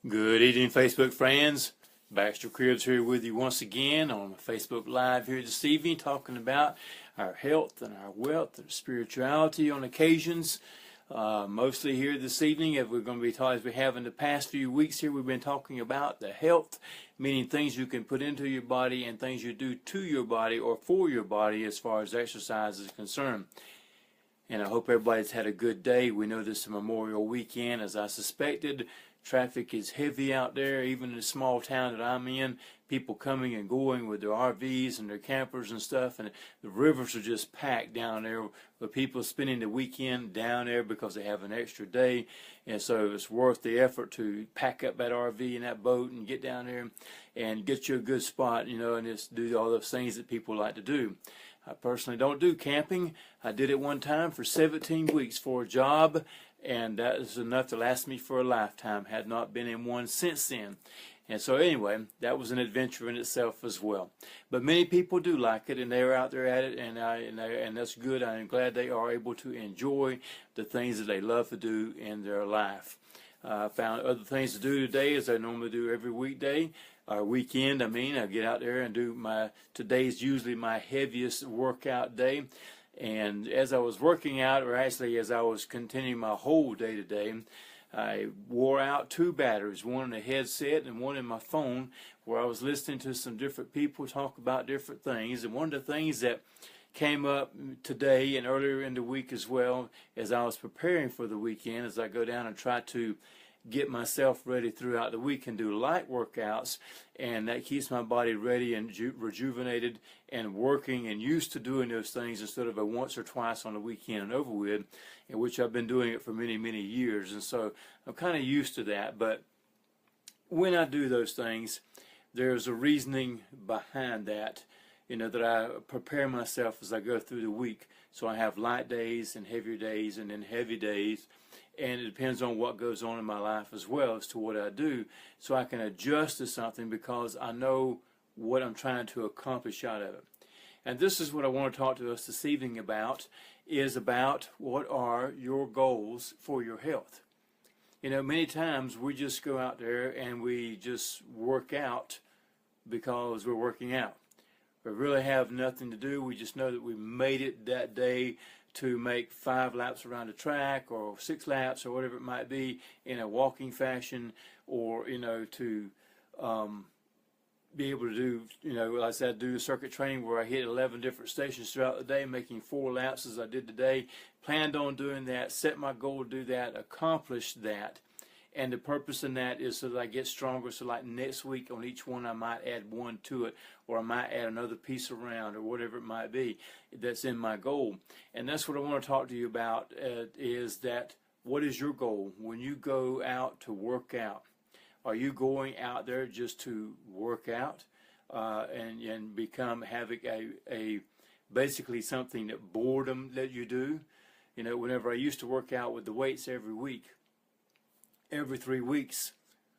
Good evening, Facebook friends. Baxter Cribs here with you once again on Facebook Live here this evening, talking about our health and our wealth and spirituality on occasions. Mostly here this evening, as we're going to be talking, as we have in the past few weeks here, we've been talking about the health, meaning things you can put into your body and things you do to your body or for your body as far as exercise is concerned. And I hope everybody's had a good day. We know this is Memorial Weekend, as I suspected. Traffic is heavy out there, even in the small town that I'm in. People coming and going with their RVs and their campers and stuff, and the rivers are just packed down there with people spending the weekend down there because they have an extra day. And so it's worth the effort to pack up that RV and that boat and get down there and get you a good spot, and just do all those things that people like to do. I personally don't do camping. I did it one time for 17 weeks for a job, and that is enough to last me for a lifetime. Had not been in one since then. And so anyway, that was an adventure in itself as well. But many people do like it, and they're out there at it, and that's good. I'm glad they are able to enjoy the things that they love to do in their life. I found other things to do today, as I normally do every weekday. Weekend, I get out there and do today's usually my heaviest workout day. And as I was working out, or actually as I was continuing my whole day today, I wore out two batteries, one in the headset and one in my phone, where I was listening to some different people talk about different things. And one of the things that came up today and earlier in the week as well, as I was preparing for the weekend, as I go down and try to get myself ready throughout the week and do light workouts, and that keeps my body ready and rejuvenated and working and used to doing those things instead of a once or twice on the weekend and over with, in which I've been doing it for many years. And so I'm kind of used to that. But when I do those things, there's a reasoning behind that, that I prepare myself as I go through the week. So I have light days and heavier days and then heavy days. And it depends on what goes on in my life as well as to what I do, so I can adjust to something because I know what I'm trying to accomplish out of it. And this is what I want to talk to us this evening about, is about what are your goals for your health. Many times we just go out there and we just work out because we're working out. We really have nothing to do. We just know that we made it that day to make 5 laps around the track or 6 laps or whatever it might be in a walking fashion, or to be able to do, like I said, do circuit training where I hit 11 different stations throughout the day, making 4 laps as I did today. Planned on doing that, set my goal to do that, accomplish that. And the purpose in that is so that I get stronger, so like next week on each one I might add one to it, or I might add another piece around, or whatever it might be that's in my goal. And that's what I want to talk to you about, is that what is your goal when you go out to work out? Are you going out there just to work out and become having a basically something that boredom that you do? Whenever I used to work out with the weights every 3 weeks,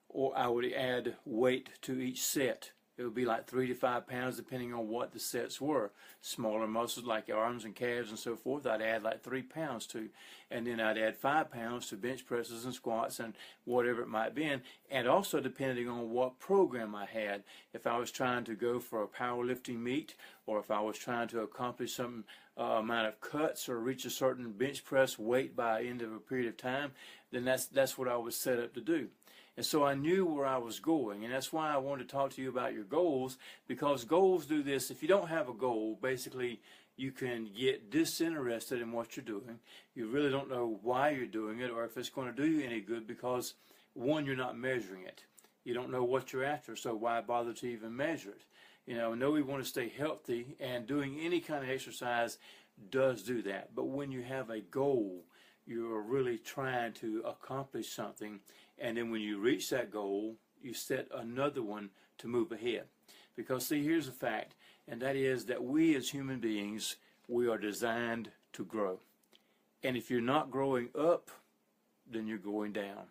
or I would add weight to each set. It would be like 3 to 5 pounds depending on what the sets were. Smaller muscles like arms and calves and so forth, I'd add like 3 pounds to. And then I'd add 5 pounds to bench presses and squats and whatever it might be. And also depending on what program I had. If I was trying to go for a powerlifting meet, or if I was trying to accomplish some amount of cuts or reach a certain bench press weight by end of a period of time, then that's what I was set up to do. And so I knew where I was going, and that's why I wanted to talk to you about your goals, because goals do this. If you don't have a goal, basically you can get disinterested in what you're doing. You really don't know why you're doing it or if it's going to do you any good, because one, you're not measuring it. You don't know what you're after, so why bother to even measure it? I know we want to stay healthy, and doing any kind of exercise does do that. But when you have a goal, you're really trying to accomplish something, and then when you reach that goal, you set another one to move ahead. Because see, here's a fact, and that is that we as human beings, we are designed to grow. And if you're not growing up, then you're going down.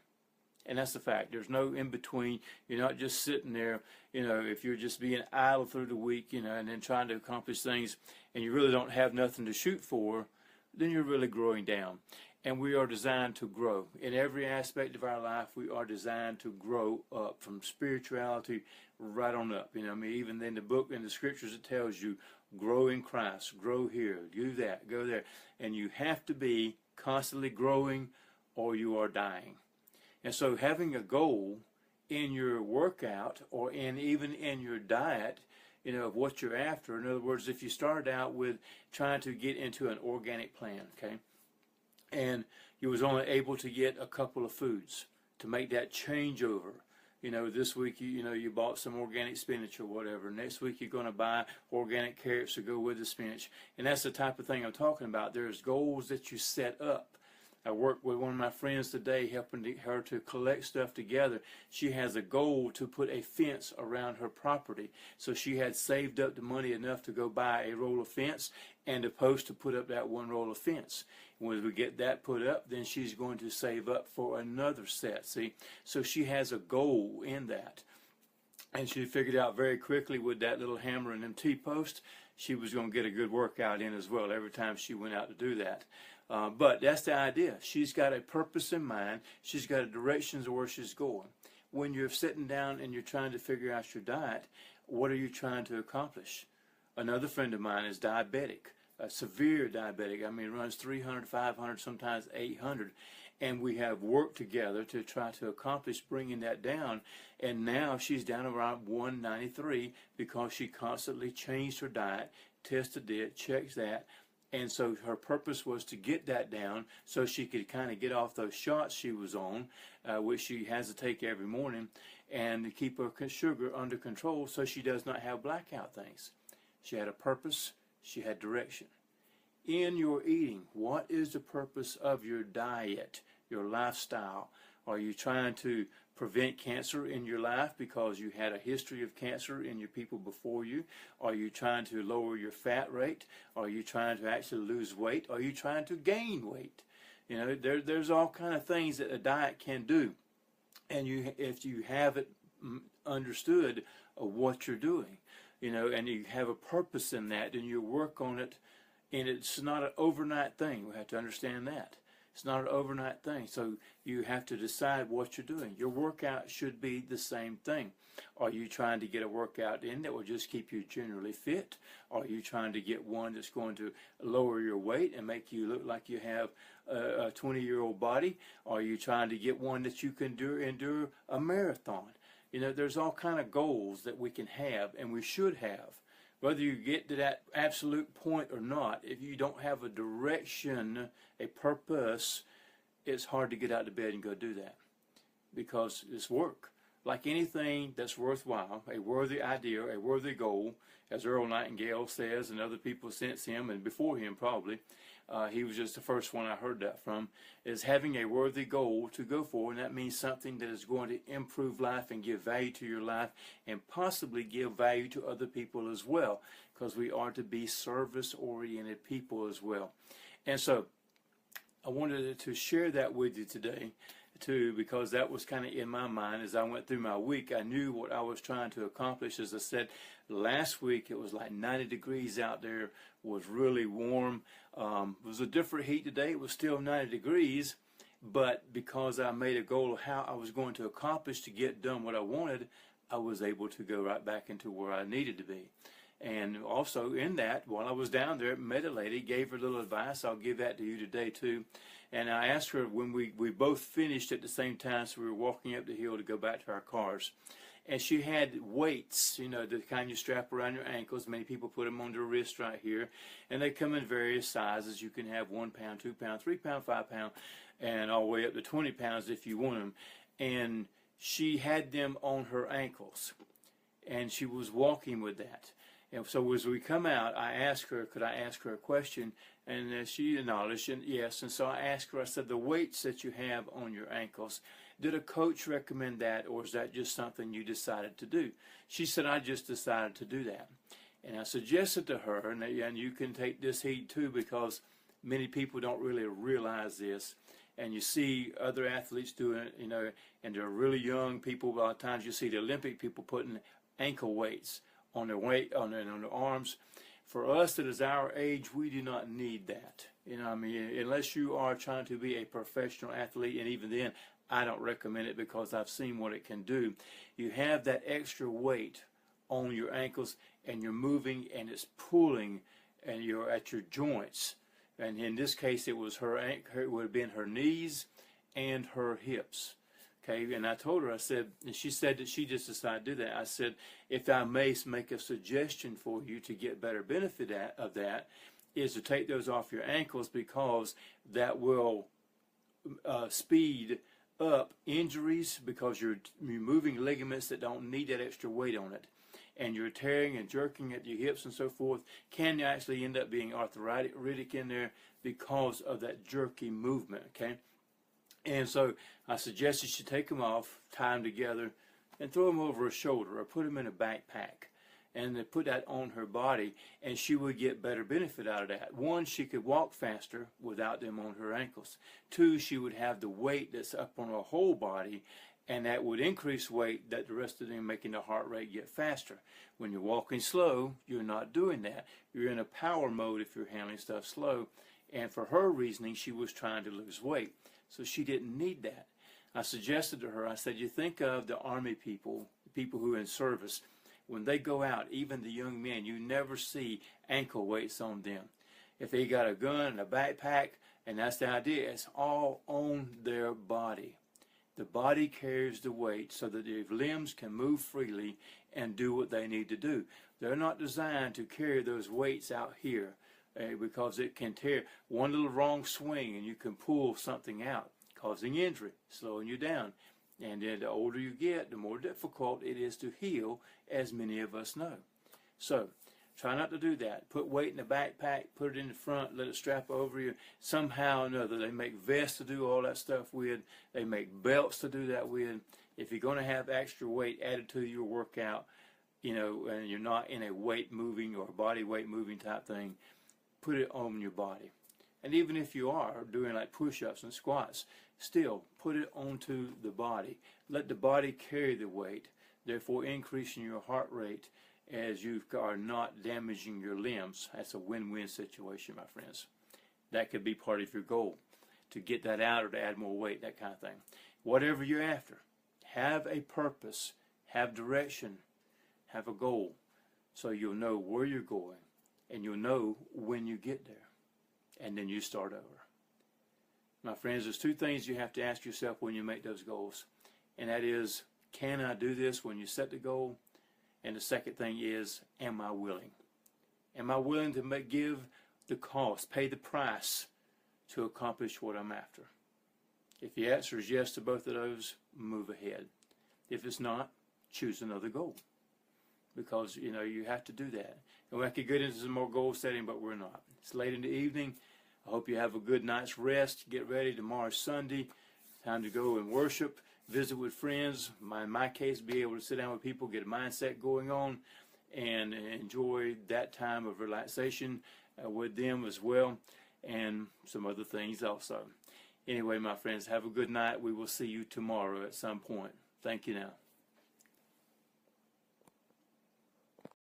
And that's the fact. There's no in between. You're not just sitting there, if you're just being idle through the week, and then trying to accomplish things, and you really don't have nothing to shoot for, then you're really growing down. And we are designed to grow. In every aspect of our life, we are designed to grow up, from spirituality right on up. I mean, even in the book, in the scriptures, it tells you, grow in Christ, grow here, do that, go there. And you have to be constantly growing or you are dying. And so having a goal in your workout or even in your diet, of what you're after. In other words, if you started out with trying to get into an organic plan, okay, and you was only able to get a couple of foods to make that changeover. This week you bought some organic spinach or whatever. Next week you're going to buy organic carrots to go with the spinach. And that's the type of thing I'm talking about. There's goals that you set up. I worked with one of my friends today, helping her to collect stuff together. She has a goal to put a fence around her property. So she had saved up the money enough to go buy a roll of fence and a post to put up that one roll of fence. When we get that put up, then she's going to save up for another set, see? So she has a goal in that. And she figured out very quickly with that little hammer and them T-posts, she was going to get a good workout in as well every time she went out to do that. But that's the idea. She's got a purpose in mind. She's got a direction of where she's going. When you're sitting down and you're trying to figure out your diet, what are you trying to accomplish? Another friend of mine is diabetic, a severe diabetic. I mean, runs 300, 500, sometimes 800. And we have worked together to try to accomplish bringing that down. And now she's down around 193 because she constantly changed her diet, tested it, checked that. And so her purpose was to get that down so she could kind of get off those shots she was on, which she has to take every morning, and to keep her sugar under control so she does not have blackout things. She had a purpose. She had direction. In your eating, what is the purpose of your diet, your lifestyle? Are you trying to prevent cancer in your life because you had a history of cancer in your people before you? Are you trying to lower your fat rate? Are you trying to actually lose weight? Are you trying to gain weight? There's all kind of things that a diet can do. And if you have it understood of what you're doing, and you have a purpose in that, and you work on it, and it's not an overnight thing. We have to understand that. It's not an overnight thing. So you have to decide what you're doing. Your workout should be the same thing. Are you trying to get a workout in that will just keep you generally fit? Are you trying to get one that's going to lower your weight and make you look like you have a 20-year-old body? Are you trying to get one that you can endure a marathon? There's all kind of goals that we can have and we should have. Whether you get to that absolute point or not, if you don't have a direction, a purpose, it's hard to get out of bed and go do that because it's work. Like anything that's worthwhile, a worthy idea, a worthy goal, as Earl Nightingale says and other people since him and before him probably, he was just the first one I heard that from, is having a worthy goal to go for, and that means something that is going to improve life and give value to your life and possibly give value to other people as well, because we are to be service-oriented people as well. And so I wanted to share that with you today too, because that was kind of in my mind as I went through my week. I knew what I was trying to accomplish. As I said, last week it was like 90 degrees out there, was really warm. It was a different heat today. It was still 90 degrees, but because I made a goal of how I was going to accomplish to get done what I wanted, I was able to go right back into where I needed to be. And also in that, while I was down there, met a lady, gave her a little advice. I'll give that to you today too. And I asked her when we both finished at the same time, so we were walking up the hill to go back to our cars. And she had weights, the kind you strap around your ankles. Many people put them on their wrist right here. And they come in various sizes. You can have 1 pound, 2 pound, 3 pound, 5 pound, and all the way up to 20 pounds if you want them. And she had them on her ankles. And she was walking with that. And so as we come out, I asked her, could I ask her a question? And she acknowledged, and yes. And so I asked her, I said, the weights that you have on your ankles, did a coach recommend that, or is that just something you decided to do? She said, I just decided to do that. And I suggested to her, and you can take this heed too, because many people don't really realize this. And you see other athletes doing it, and they're really young people. A lot of times you see the Olympic people putting ankle weights on their weight, on their arms. For us that is our age, we do not need that. You know, I mean, unless you are trying to be a professional athlete, and even then, I don't recommend it because I've seen what it can do. You have that extra weight on your ankles, and you're moving, and it's pulling, and you're at your joints. And in this case, it was it would have been her knees and her hips. Okay, and I told her, I said, and she said that she just decided to do that. I said, if I may make a suggestion for you to get better benefit of that, is to take those off your ankles, because that will speed up injuries, because you're removing ligaments that don't need that extra weight on it. And you're tearing and jerking at your hips and so forth, can actually end up being arthritic in there because of that jerky movement, okay? And so I suggested she take them off, tie them together, and throw them over her shoulder, or put them in a backpack, and then put that on her body, and she would get better benefit out of that. One, she could walk faster without them on her ankles. Two, she would have the weight that's up on her whole body, and that would increase weight that the rest of them, making the heart rate get faster. When you're walking slow, you're not doing that. You're in a power mode if you're handling stuff slow. And for her reasoning, she was trying to lose weight. So she didn't need that. I suggested to her, I said, you think of the Army people who are in service. When they go out, even the young men, you never see ankle weights on them. If they got a gun and a backpack, and that's the idea, it's all on their body. The body carries the weight so that their limbs can move freely and do what they need to do. They're not designed to carry those weights out here because it can tear. One little wrong swing and you can pull something out, causing injury, slowing you down. And then the older you get, the more difficult it is to heal, as many of us know. So try not to do that. Put weight in the backpack, put it in the front, let it strap over you. Somehow or another, they make vests to do all that stuff with. They make belts to do that with. If you're going to have extra weight added to your workout, you know, and you're not in a weight moving or body weight moving type thing, put it on your body. And even if you are doing like push-ups and squats, still put it onto the body. Let the body carry the weight, therefore increasing your heart rate as you are not damaging your limbs. That's a win-win situation, my friends. That could be part of your goal, to get that out or to add more weight, that kind of thing. Whatever you're after, have a purpose, have direction, have a goal, so you'll know where you're going, and you'll know when you get there, and then you start over. My friends, there's two things you have to ask yourself when you make those goals, and that is, can I do this when you set the goal? And the second thing is, am I willing? Am I willing to give the cost, pay the price to accomplish what I'm after? If the answer is yes to both of those, move ahead. If it's not, choose another goal. Because, you know, you have to do that. And we could get into some more goal setting, but we're not. It's late in the evening. I hope you have a good night's rest. Get ready. Tomorrow's Sunday. Time to go and worship, visit with friends. In my case, be able to sit down with people, get a mindset going on, and enjoy that time of relaxation with them as well, and some other things also. Anyway, my friends, have a good night. We will see you tomorrow at some point. Thank you now.